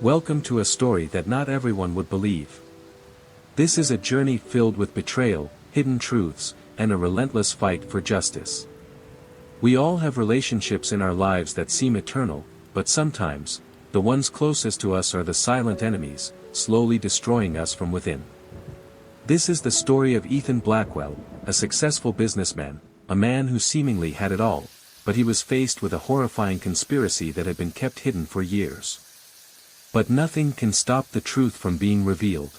Welcome to a story that not everyone would believe. This is a journey filled with betrayal, hidden truths, and a relentless fight for justice. We all have relationships in our lives that seem eternal, but sometimes, the ones closest to us are the silent enemies, slowly destroying us from within. This is the story of Ethan Blackwell, a successful businessman, a man who seemingly had it all, but he was faced with a horrifying conspiracy that had been kept hidden for years. But nothing can stop the truth from being revealed.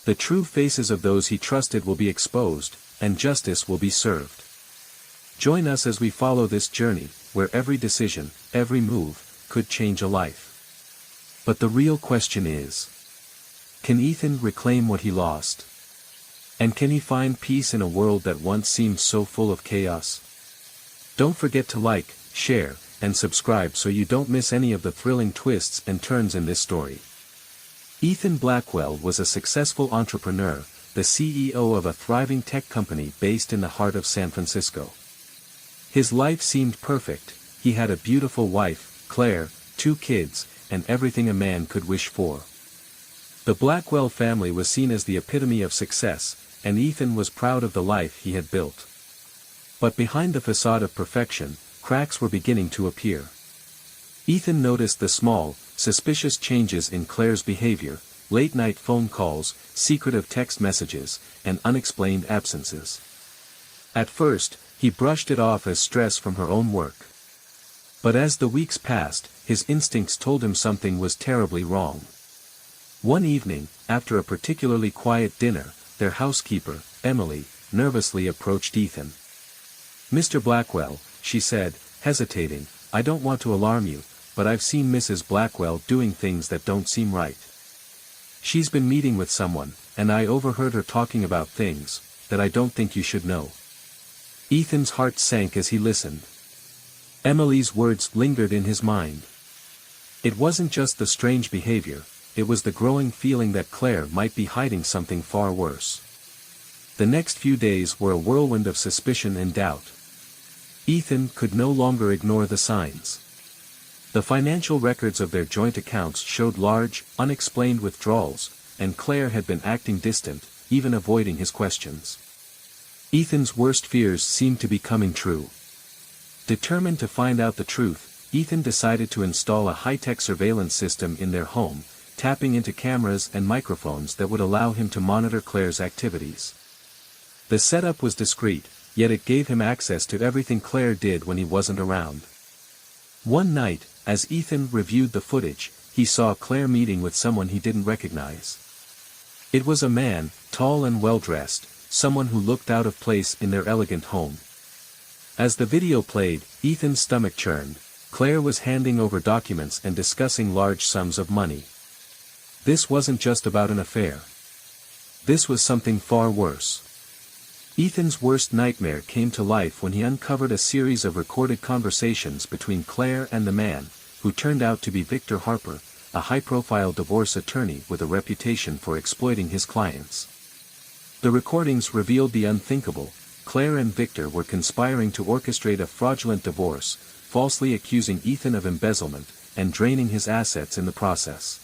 The true faces of those he trusted will be exposed, and justice will be served. Join us as we follow this journey, where every decision, every move, could change a life. But the real question is, can Ethan reclaim what he lost? And can he find peace in a world that once seemed so full of chaos? Don't forget to like, share, and subscribe so you don't miss any of the thrilling twists and turns in this story. Ethan Blackwell was a successful entrepreneur, the CEO of a thriving tech company based in the heart of San Francisco. His life seemed perfect. He had a beautiful wife, Claire, 2 kids, and everything a man could wish for. The Blackwell family was seen as the epitome of success, and Ethan was proud of the life he had built. But behind the facade of perfection, cracks were beginning to appear. Ethan noticed the small, suspicious changes in Claire's behavior, late-night phone calls, secretive text messages, and unexplained absences. At first, he brushed it off as stress from her own work. But as the weeks passed, his instincts told him something was terribly wrong. One evening, after a particularly quiet dinner, their housekeeper, Emily, nervously approached Ethan. "Mr. Blackwell," she said, hesitating, "I don't want to alarm you, but I've seen Mrs. Blackwell doing things that don't seem right. She's been meeting with someone, and I overheard her talking about things that I don't think you should know." Ethan's heart sank as he listened. Emily's words lingered in his mind. It wasn't just the strange behavior, it was the growing feeling that Claire might be hiding something far worse. The next few days were a whirlwind of suspicion and doubt. Ethan could no longer ignore the signs. The financial records of their joint accounts showed large, unexplained withdrawals, and Claire had been acting distant, even avoiding his questions. Ethan's worst fears seemed to be coming true. Determined to find out the truth, Ethan decided to install a high-tech surveillance system in their home, tapping into cameras and microphones that would allow him to monitor Claire's activities. The setup was discreet, yet it gave him access to everything Claire did when he wasn't around. One night, as Ethan reviewed the footage, he saw Claire meeting with someone he didn't recognize. It was a man, tall and well-dressed, someone who looked out of place in their elegant home. As the video played, Ethan's stomach churned. Claire was handing over documents and discussing large sums of money. This wasn't just about an affair. This was something far worse. Ethan's worst nightmare came to life when he uncovered a series of recorded conversations between Claire and the man, who turned out to be Victor Harper, a high-profile divorce attorney with a reputation for exploiting his clients. The recordings revealed the unthinkable. Claire and Victor were conspiring to orchestrate a fraudulent divorce, falsely accusing Ethan of embezzlement, and draining his assets in the process.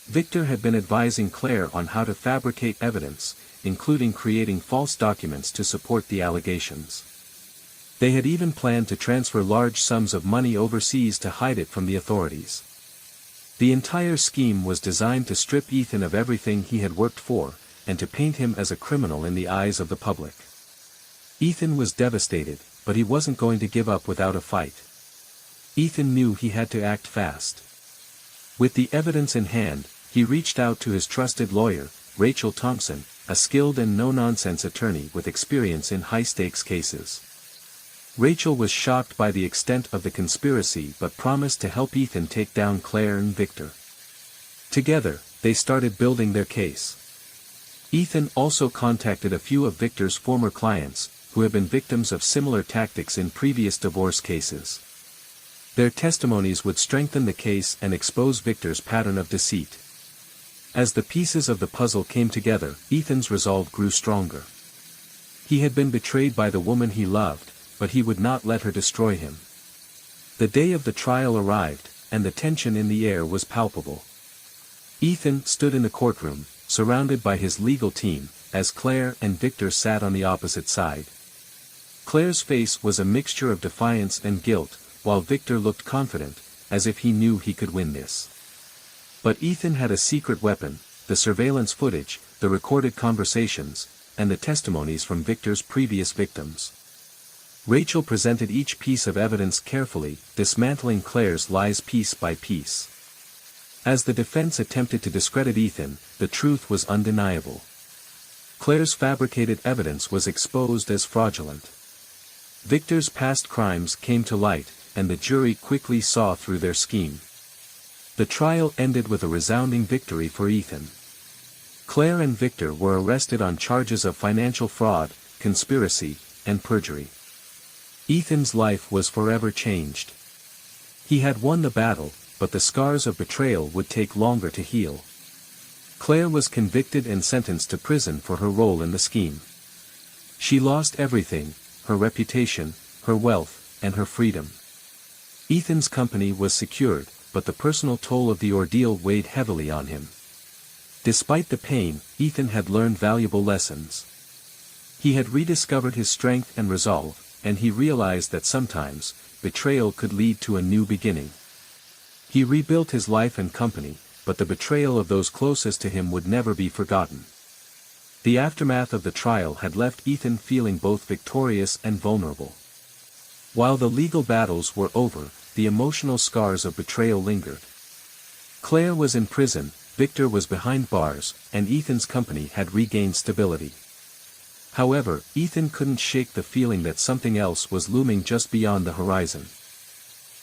Victor had been advising Claire on how to fabricate evidence, including creating false documents to support the allegations. They had even planned to transfer large sums of money overseas to hide it from the authorities. The entire scheme was designed to strip Ethan of everything he had worked for, and to paint him as a criminal in the eyes of the public. Ethan was devastated, but he wasn't going to give up without a fight. Ethan knew he had to act fast. With the evidence in hand, he reached out to his trusted lawyer, Rachel Thompson, a skilled and no-nonsense attorney with experience in high-stakes cases. Rachel was shocked by the extent of the conspiracy but promised to help Ethan take down Claire and Victor. Together, they started building their case. Ethan also contacted a few of Victor's former clients, who had been victims of similar tactics in previous divorce cases. Their testimonies would strengthen the case and expose Victor's pattern of deceit. As the pieces of the puzzle came together, Ethan's resolve grew stronger. He had been betrayed by the woman he loved, but he would not let her destroy him. The day of the trial arrived, and the tension in the air was palpable. Ethan stood in the courtroom, surrounded by his legal team, as Claire and Victor sat on the opposite side. Claire's face was a mixture of defiance and guilt, while Victor looked confident, as if he knew he could win this. But Ethan had a secret weapon: the surveillance footage, the recorded conversations, and the testimonies from Victor's previous victims. Rachel presented each piece of evidence carefully, dismantling Claire's lies piece by piece. As the defense attempted to discredit Ethan, the truth was undeniable. Claire's fabricated evidence was exposed as fraudulent. Victor's past crimes came to light, and the jury quickly saw through their scheme. The trial ended with a resounding victory for Ethan. Claire and Victor were arrested on charges of financial fraud, conspiracy, and perjury. Ethan's life was forever changed. He had won the battle, but the scars of betrayal would take longer to heal. Claire was convicted and sentenced to prison for her role in the scheme. She lost everything: her reputation, her wealth, and her freedom. Ethan's company was secured, but the personal toll of the ordeal weighed heavily on him. Despite the pain, Ethan had learned valuable lessons. He had rediscovered his strength and resolve, and he realized that sometimes, betrayal could lead to a new beginning. He rebuilt his life and company, but the betrayal of those closest to him would never be forgotten. The aftermath of the trial had left Ethan feeling both victorious and vulnerable. While the legal battles were over, the emotional scars of betrayal lingered. Claire was in prison, Victor was behind bars, and Ethan's company had regained stability. However, Ethan couldn't shake the feeling that something else was looming just beyond the horizon.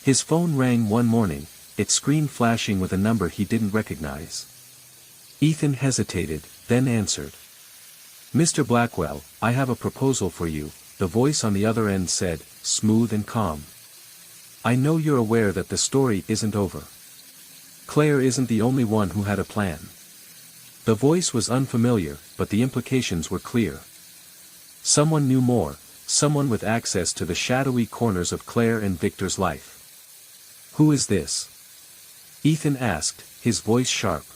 His phone rang one morning, its screen flashing with a number he didn't recognize. Ethan hesitated, then answered. "Mr. Blackwell, I have a proposal for you," the voice on the other end said, smooth and calm. "I know you're aware that the story isn't over. Claire isn't the only one who had a plan." The voice was unfamiliar, but the implications were clear. Someone knew more, someone with access to the shadowy corners of Claire and Victor's life. "Who is this?" Ethan asked, his voice sharp.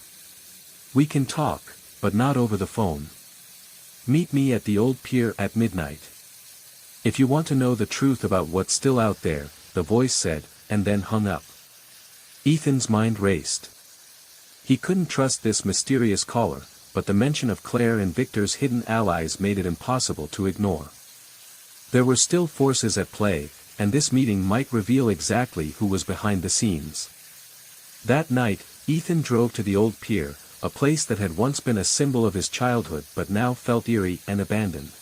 "We can talk, but not over the phone. Meet me at the old pier at midnight. If you want to know the truth about what's still out there," the voice said, and then hung up. Ethan's mind raced. He couldn't trust this mysterious caller, but the mention of Claire and Victor's hidden allies made it impossible to ignore. There were still forces at play, and this meeting might reveal exactly who was behind the scenes. That night, Ethan drove to the old pier, a place that had once been a symbol of his childhood but now felt eerie and abandoned.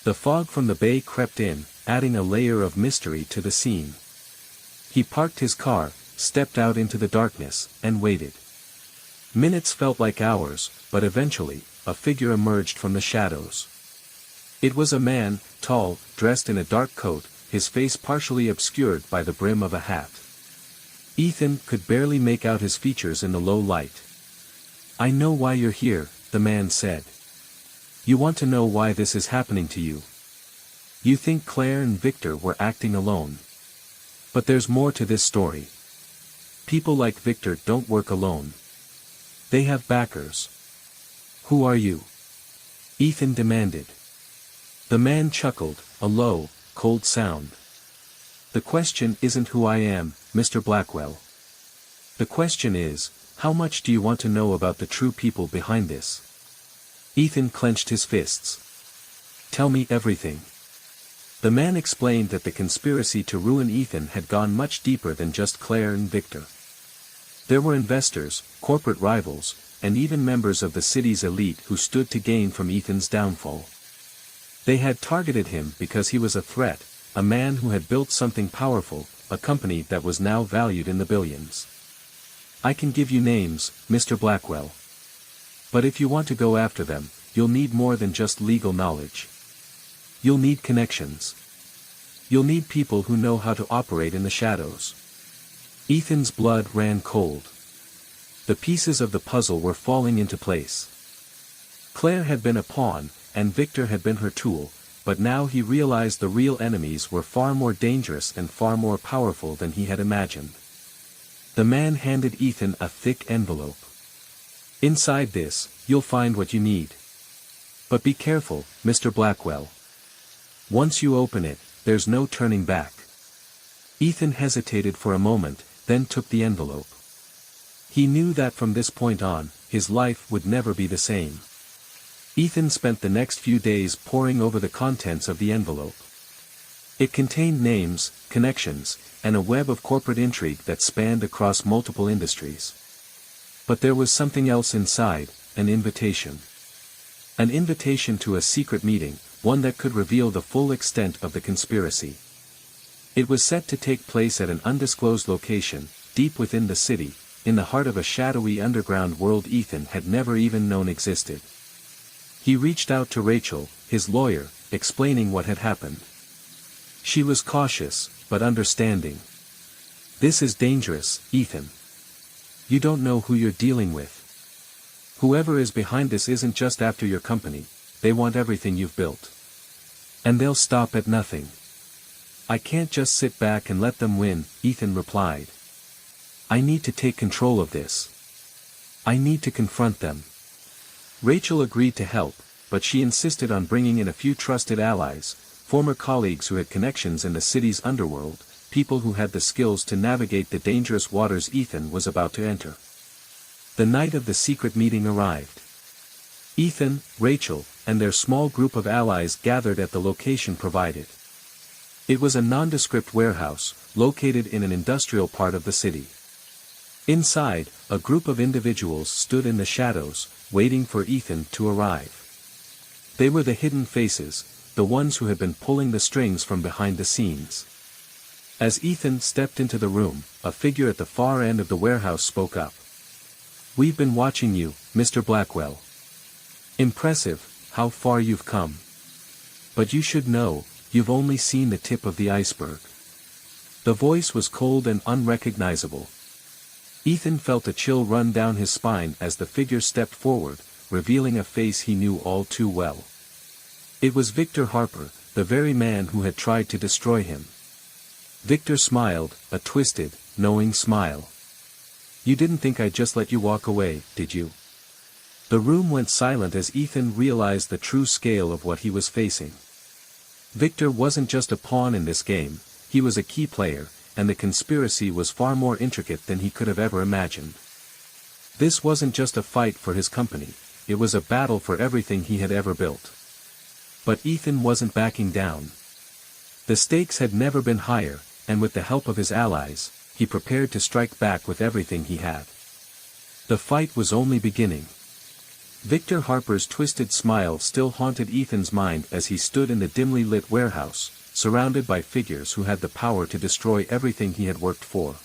The fog from the bay crept in, adding a layer of mystery to the scene. He parked his car, stepped out into the darkness, and waited. Minutes felt like hours, but eventually, a figure emerged from the shadows. It was a man, tall, dressed in a dark coat, his face partially obscured by the brim of a hat. Ethan could barely make out his features in the low light. "I know why you're here," the man said. "You want to know why this is happening to you. You think Claire and Victor were acting alone. But there's more to this story. People like Victor don't work alone. They have backers." "Who are you?" Ethan demanded. The man chuckled, a low, cold sound. "The question isn't who I am, Mr. Blackwell. The question is, how much do you want to know about the true people behind this?" Ethan clenched his fists. "Tell me everything." The man explained that the conspiracy to ruin Ethan had gone much deeper than just Claire and Victor. There were investors, corporate rivals, and even members of the city's elite who stood to gain from Ethan's downfall. They had targeted him because he was a threat, a man who had built something powerful, a company that was now valued in the billions. "I can give you names, Mr. Blackwell. But if you want to go after them, you'll need more than just legal knowledge. You'll need connections. You'll need people who know how to operate in the shadows." Ethan's blood ran cold. The pieces of the puzzle were falling into place. Claire had been a pawn, and Victor had been her tool, but now he realized the real enemies were far more dangerous and far more powerful than he had imagined. The man handed Ethan a thick envelope. "Inside this, you'll find what you need. But be careful, Mr. Blackwell. Once you open it, there's no turning back." Ethan hesitated for a moment, then took the envelope. He knew that from this point on, his life would never be the same. Ethan spent the next few days poring over the contents of the envelope. It contained names, connections, and a web of corporate intrigue that spanned across multiple industries. But there was something else inside, an invitation. An invitation to a secret meeting, one that could reveal the full extent of the conspiracy. It was set to take place at an undisclosed location, deep within the city, in the heart of a shadowy underground world Ethan had never even known existed. He reached out to Rachel, his lawyer, explaining what had happened. She was cautious, but understanding. "This is dangerous, Ethan. You don't know who you're dealing with. Whoever is behind this isn't just after your company, they want everything you've built. And they'll stop at nothing." "I can't just sit back and let them win," Ethan replied. "I need to take control of this. I need to confront them." Rachel agreed to help, but she insisted on bringing in a few trusted allies, former colleagues who had connections in the city's underworld, people who had the skills to navigate the dangerous waters Ethan was about to enter. The night of the secret meeting arrived. Ethan, Rachel, and their small group of allies gathered at the location provided. It was a nondescript warehouse, located in an industrial part of the city. Inside, a group of individuals stood in the shadows, waiting for Ethan to arrive. They were the hidden faces, the ones who had been pulling the strings from behind the scenes. As Ethan stepped into the room, a figure at the far end of the warehouse spoke up. "We've been watching you, Mr. Blackwell. Impressive, how far you've come. But you should know, you've only seen the tip of the iceberg." The voice was cold and unrecognizable. Ethan felt a chill run down his spine as the figure stepped forward, revealing a face he knew all too well. It was Victor Harper, the very man who had tried to destroy him. Victor smiled, a twisted, knowing smile. "You didn't think I'd just let you walk away, did you?" The room went silent as Ethan realized the true scale of what he was facing. Victor wasn't just a pawn in this game, he was a key player, and the conspiracy was far more intricate than he could have ever imagined. This wasn't just a fight for his company, it was a battle for everything he had ever built. But Ethan wasn't backing down. The stakes had never been higher, and with the help of his allies, he prepared to strike back with everything he had. The fight was only beginning. Victor Harper's twisted smile still haunted Ethan's mind as he stood in the dimly lit warehouse, surrounded by figures who had the power to destroy everything he had worked for.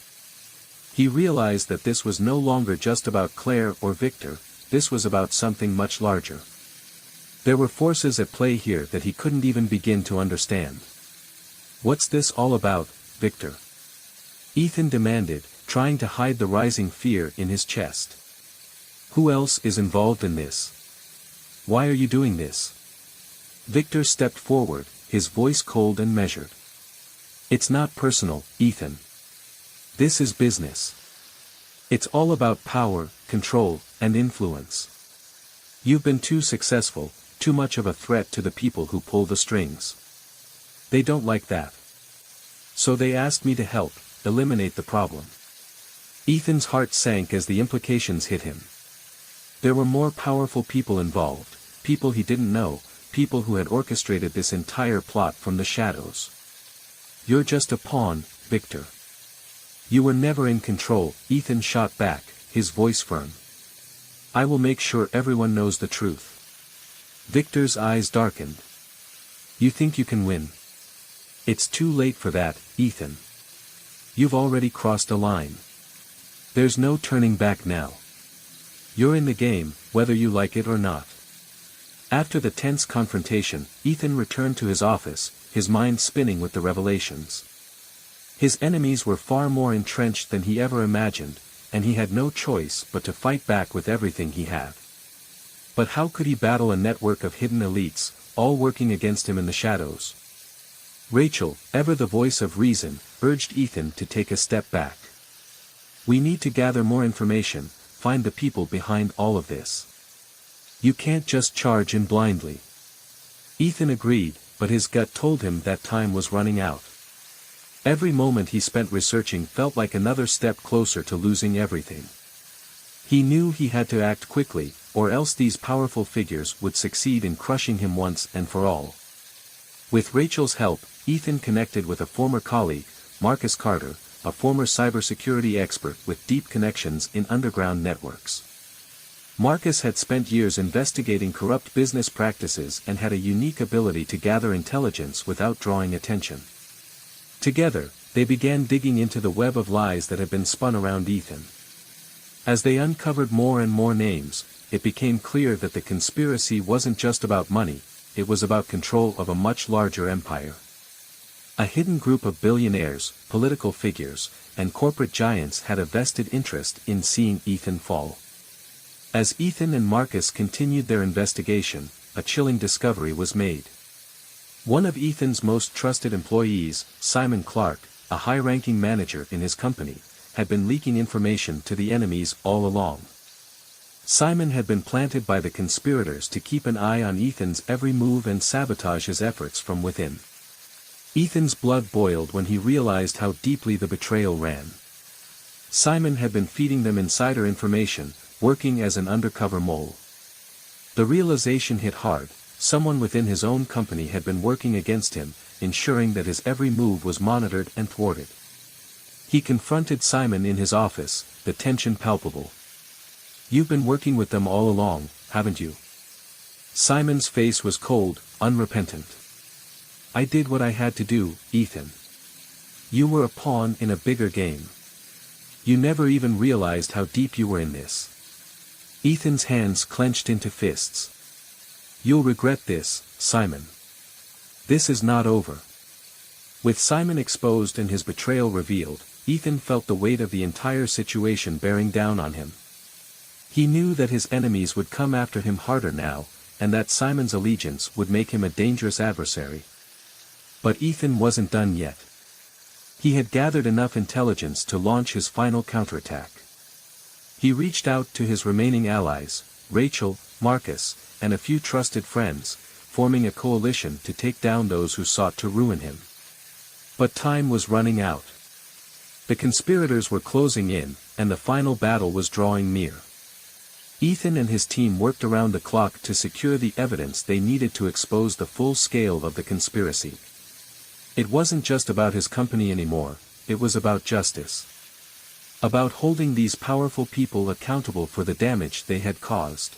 He realized that this was no longer just about Claire or Victor, this was about something much larger. There were forces at play here that he couldn't even begin to understand. "What's this all about, Victor?" Ethan demanded, trying to hide the rising fear in his chest. "Who else is involved in this? Why are you doing this?" Victor stepped forward, his voice cold and measured. "It's not personal, Ethan. This is business. It's all about power, control, and influence. You've been too successful, too much of a threat to the people who pull the strings. They don't like that. So they asked me to help, eliminate the problem." Ethan's heart sank as the implications hit him. There were more powerful people involved, people he didn't know, people who had orchestrated this entire plot from the shadows. "You're just a pawn, Victor. You were never in control," Ethan shot back, his voice firm. "I will make sure everyone knows the truth." Victor's eyes darkened. "You think you can win? It's too late for that, Ethan. You've already crossed a line. There's no turning back now. You're in the game, whether you like it or not." After the tense confrontation, Ethan returned to his office, his mind spinning with the revelations. His enemies were far more entrenched than he ever imagined, and he had no choice but to fight back with everything he had. But how could he battle a network of hidden elites, all working against him in the shadows? Rachel, ever the voice of reason, urged Ethan to take a step back. We need to gather more information, find the people behind all of this. You can't just charge in blindly. Ethan agreed, but his gut told him that time was running out. Every moment he spent researching felt like another step closer to losing everything. He knew he had to act quickly, or else these powerful figures would succeed in crushing him once and for all. With Rachel's help, Ethan connected with a former colleague, Marcus Carter, a former cybersecurity expert with deep connections in underground networks. Marcus had spent years investigating corrupt business practices and had a unique ability to gather intelligence without drawing attention. Together, they began digging into the web of lies that had been spun around Ethan. As they uncovered more and more names, it became clear that the conspiracy wasn't just about money, it was about control of a much larger empire. A hidden group of billionaires, political figures, and corporate giants had a vested interest in seeing Ethan fall. As Ethan and Marcus continued their investigation, a chilling discovery was made. One of Ethan's most trusted employees, Simon Clark, a high-ranking manager in his company, had been leaking information to the enemies all along. Simon had been planted by the conspirators to keep an eye on Ethan's every move and sabotage his efforts from within. Ethan's blood boiled when he realized how deeply the betrayal ran. Simon had been feeding them insider information, working as an undercover mole. The realization hit hard. Someone within his own company had been working against him, ensuring that his every move was monitored and thwarted. He confronted Simon in his office, the tension palpable. "You've been working with them all along, haven't you?" Simon's face was cold, unrepentant. "I did what I had to do, Ethan. You were a pawn in a bigger game. You never even realized how deep you were in this." Ethan's hands clenched into fists. "You'll regret this, Simon. This is not over." With Simon exposed and his betrayal revealed, Ethan felt the weight of the entire situation bearing down on him. He knew that his enemies would come after him harder now, and that Simon's allegiance would make him a dangerous adversary. But Ethan wasn't done yet. He had gathered enough intelligence to launch his final counterattack. He reached out to his remaining allies, Rachel, Marcus, and a few trusted friends, forming a coalition to take down those who sought to ruin him. But time was running out. The conspirators were closing in, and the final battle was drawing near. Ethan and his team worked around the clock to secure the evidence they needed to expose the full scale of the conspiracy. It wasn't just about his company anymore, it was about justice. About holding these powerful people accountable for the damage they had caused.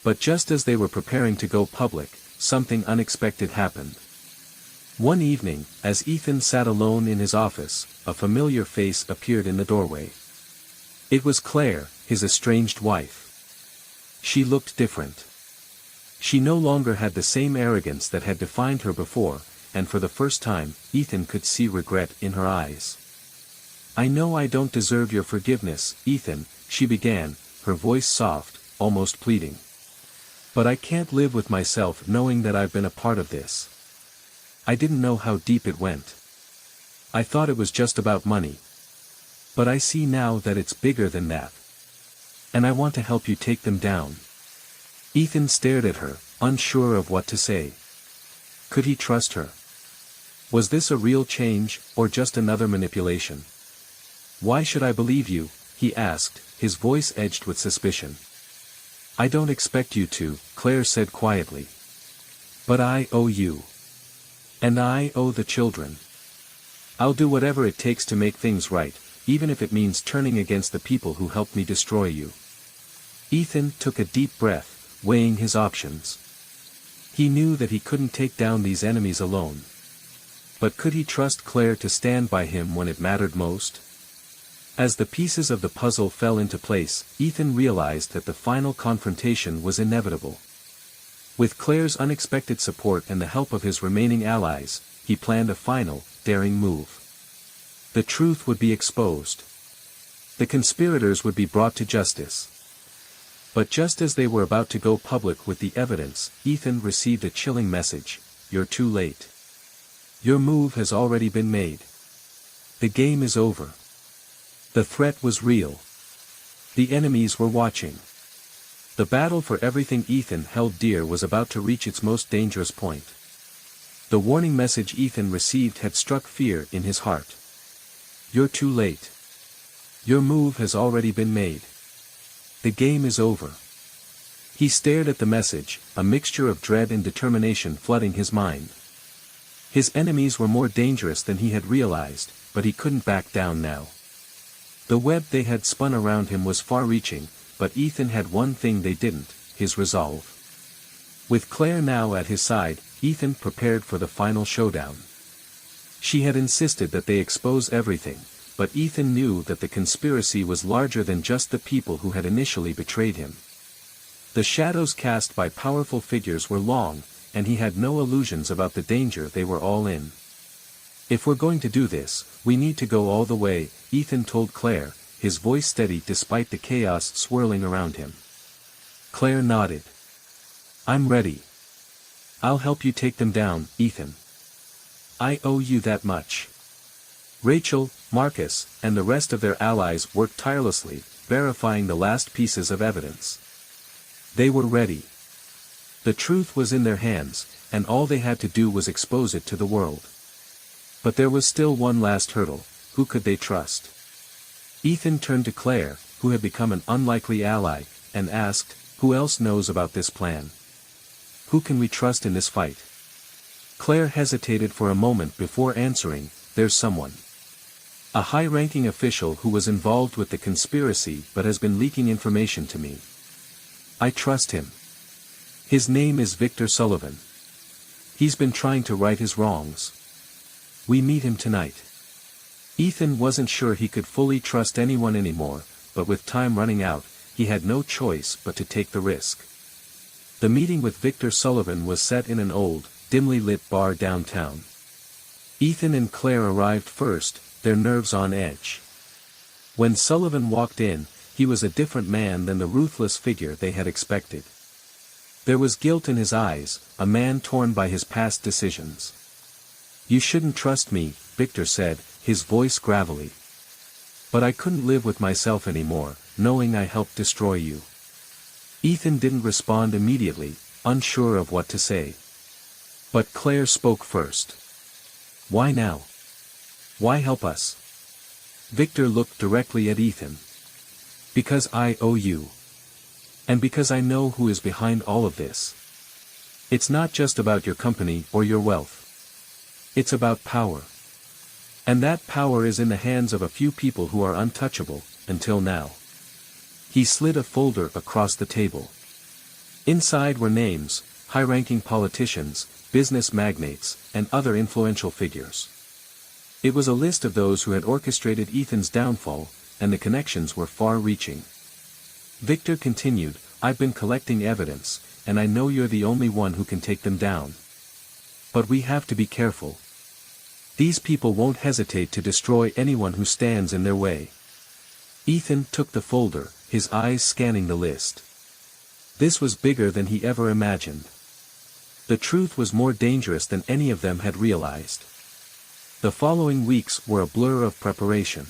But just as they were preparing to go public, something unexpected happened. One evening, as Ethan sat alone in his office, a familiar face appeared in the doorway. It was Claire, his estranged wife. She looked different. She no longer had the same arrogance that had defined her before, and for the first time, Ethan could see regret in her eyes. "I know I don't deserve your forgiveness, Ethan," she began, her voice soft, almost pleading. "But I can't live with myself knowing that I've been a part of this. I didn't know how deep it went. I thought it was just about money. But I see now that it's bigger than that. And I want to help you take them down." Ethan stared at her, unsure of what to say. Could he trust her? Was this a real change, or just another manipulation? "Why should I believe you?" he asked, his voice edged with suspicion. "I don't expect you to," Claire said quietly. "But I owe you. And I owe the children. I'll do whatever it takes to make things right, even if it means turning against the people who helped me destroy you." Ethan took a deep breath, weighing his options. He knew that he couldn't take down these enemies alone. But could he trust Claire to stand by him when it mattered most? As the pieces of the puzzle fell into place, Ethan realized that the final confrontation was inevitable. With Claire's unexpected support and the help of his remaining allies, he planned a final, daring move. The truth would be exposed. The conspirators would be brought to justice. But just as they were about to go public with the evidence, Ethan received a chilling message: "You're too late. Your move has already been made. The game is over." The threat was real. The enemies were watching. The battle for everything Ethan held dear was about to reach its most dangerous point. The warning message Ethan received had struck fear in his heart. You're too late. Your move has already been made. The game is over. He stared at the message, a mixture of dread and determination flooding his mind. His enemies were more dangerous than he had realized, but he couldn't back down now. The web they had spun around him was far-reaching, but Ethan had one thing they didn't, his resolve. With Claire now at his side, Ethan prepared for the final showdown. She had insisted that they expose everything, but Ethan knew that the conspiracy was larger than just the people who had initially betrayed him. The shadows cast by powerful figures were long, and he had no illusions about the danger they were all in. If we're going to do this, we need to go all the way, Ethan told Claire, his voice steady despite the chaos swirling around him. Claire nodded. I'm ready. I'll help you take them down, Ethan. I owe you that much. Rachel, Marcus, and the rest of their allies worked tirelessly, verifying the last pieces of evidence. They were ready. The truth was in their hands, and all they had to do was expose it to the world. But there was still one last hurdle: who could they trust? Ethan turned to Claire, who had become an unlikely ally, and asked, who else knows about this plan? Who can we trust in this fight? Claire hesitated for a moment before answering, there's someone. A high-ranking official who was involved with the conspiracy but has been leaking information to me. I trust him. His name is Victor Sullivan. He's been trying to right his wrongs. We meet him tonight. Ethan wasn't sure he could fully trust anyone anymore, but with time running out, he had no choice but to take the risk. The meeting with Victor Sullivan was set in an old, dimly lit bar downtown. Ethan and Claire arrived first, their nerves on edge. When Sullivan walked in, he was a different man than the ruthless figure they had expected. There was guilt in his eyes, a man torn by his past decisions. You shouldn't trust me, Victor said, his voice gravelly. But I couldn't live with myself anymore, knowing I helped destroy you. Ethan didn't respond immediately, unsure of what to say. But Claire spoke first. Why now? Why help us? Victor looked directly at Ethan. Because I owe you. And because I know who is behind all of this. It's not just about your company or your wealth. It's about power. And that power is in the hands of a few people who are untouchable, until now. He slid a folder across the table. Inside were names, high-ranking politicians, business magnates, and other influential figures. It was a list of those who had orchestrated Ethan's downfall, and the connections were far-reaching. Victor continued, I've been collecting evidence, and I know you're the only one who can take them down. But we have to be careful. These people won't hesitate to destroy anyone who stands in their way. Ethan took the folder, his eyes scanning the list. This was bigger than he ever imagined. The truth was more dangerous than any of them had realized. The following weeks were a blur of preparation.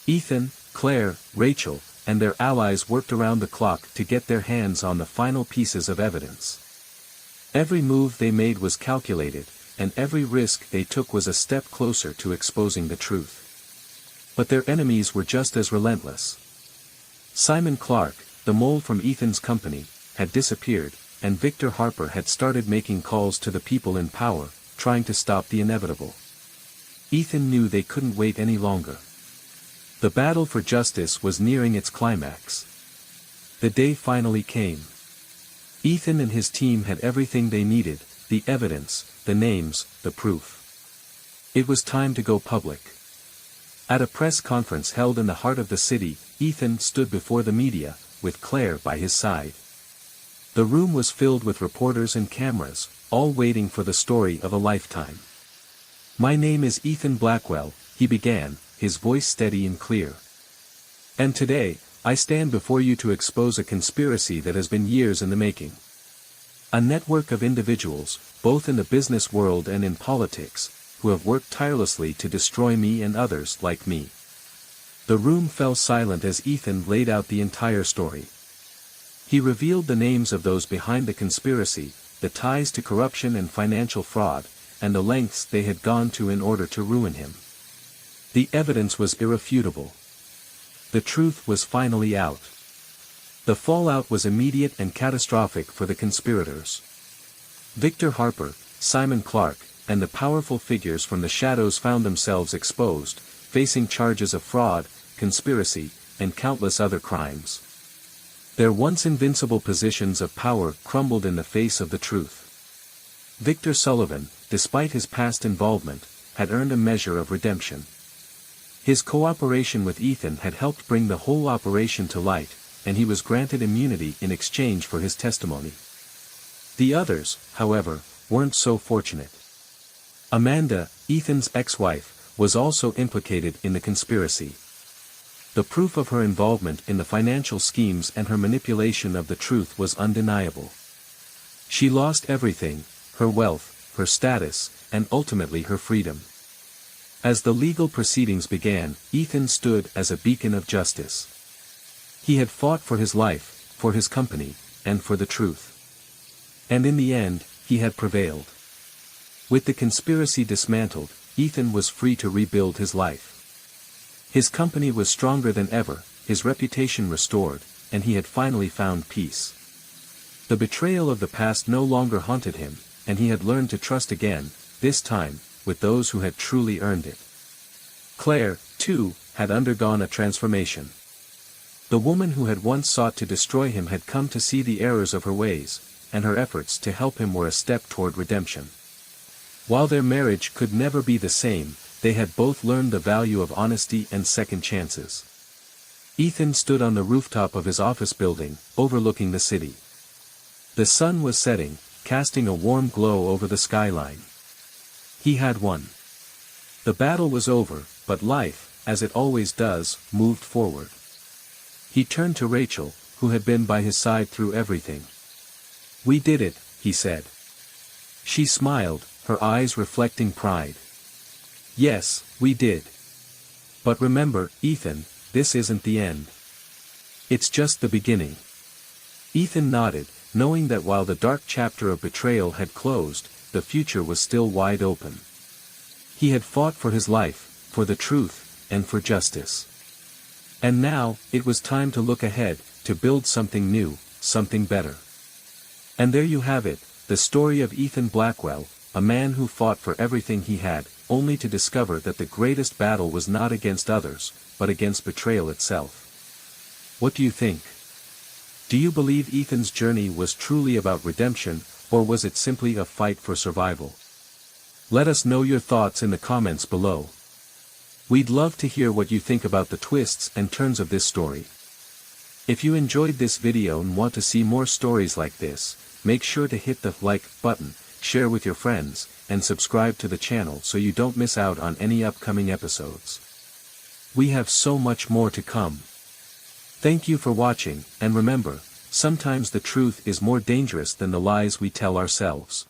Ethan, Claire, Rachel, and their allies worked around the clock to get their hands on the final pieces of evidence. Every move they made was calculated, and every risk they took was a step closer to exposing the truth. But their enemies were just as relentless. Simon Clark, the mole from Ethan's company, had disappeared, and Victor Harper had started making calls to the people in power, trying to stop the inevitable. Ethan knew they couldn't wait any longer. The battle for justice was nearing its climax. The day finally came. Ethan and his team had everything they needed, the evidence, the names, the proof. It was time to go public. At a press conference held in the heart of the city, Ethan stood before the media, with Claire by his side. The room was filled with reporters and cameras, all waiting for the story of a lifetime. My name is Ethan Blackwell, he began, his voice steady and clear. And today, I stand before you to expose a conspiracy that has been years in the making. A network of individuals, both in the business world and in politics, who have worked tirelessly to destroy me and others like me. The room fell silent as Ethan laid out the entire story. He revealed the names of those behind the conspiracy, the ties to corruption and financial fraud, and the lengths they had gone to in order to ruin him. The evidence was irrefutable. The truth was finally out. The fallout was immediate and catastrophic for the conspirators. Victor Harper, Simon Clark, and the powerful figures from the shadows found themselves exposed, facing charges of fraud, conspiracy, and countless other crimes. Their once invincible positions of power crumbled in the face of the truth. Victor Sullivan, despite his past involvement, had earned a measure of redemption. His cooperation with Ethan had helped bring the whole operation to light, and he was granted immunity in exchange for his testimony. The others, however, weren't so fortunate. Amanda, Ethan's ex-wife, was also implicated in the conspiracy. The proof of her involvement in the financial schemes and her manipulation of the truth was undeniable. She lost everything, her wealth, her status, and ultimately her freedom. As the legal proceedings began, Ethan stood as a beacon of justice. He had fought for his life, for his company, and for the truth. And in the end, he had prevailed. With the conspiracy dismantled, Ethan was free to rebuild his life. His company was stronger than ever, his reputation restored, and he had finally found peace. The betrayal of the past no longer haunted him, and he had learned to trust again, this time, with those who had truly earned it. Claire, too, had undergone a transformation. The woman who had once sought to destroy him had come to see the errors of her ways, and her efforts to help him were a step toward redemption. While their marriage could never be the same, they had both learned the value of honesty and second chances. Ethan stood on the rooftop of his office building, overlooking the city. The sun was setting, casting a warm glow over the skyline. He had won. The battle was over, but life, as it always does, moved forward. He turned to Rachel, who had been by his side through everything. "We did it," he said. She smiled, her eyes reflecting pride. "Yes, we did. But remember, Ethan, this isn't the end. It's just the beginning." Ethan nodded, knowing that while the dark chapter of betrayal had closed, the future was still wide open. He had fought for his life, for the truth, and for justice. And now, it was time to look ahead, to build something new, something better. And there you have it, the story of Ethan Blackwell, a man who fought for everything he had, only to discover that the greatest battle was not against others, but against betrayal itself. What do you think? Do you believe Ethan's journey was truly about redemption, or was it simply a fight for survival? Let us know your thoughts in the comments below. We'd love to hear what you think about the twists and turns of this story. If you enjoyed this video and want to see more stories like this, make sure to hit the like button, share with your friends, and subscribe to the channel so you don't miss out on any upcoming episodes. We have so much more to come. Thank you for watching, and remember, sometimes the truth is more dangerous than the lies we tell ourselves.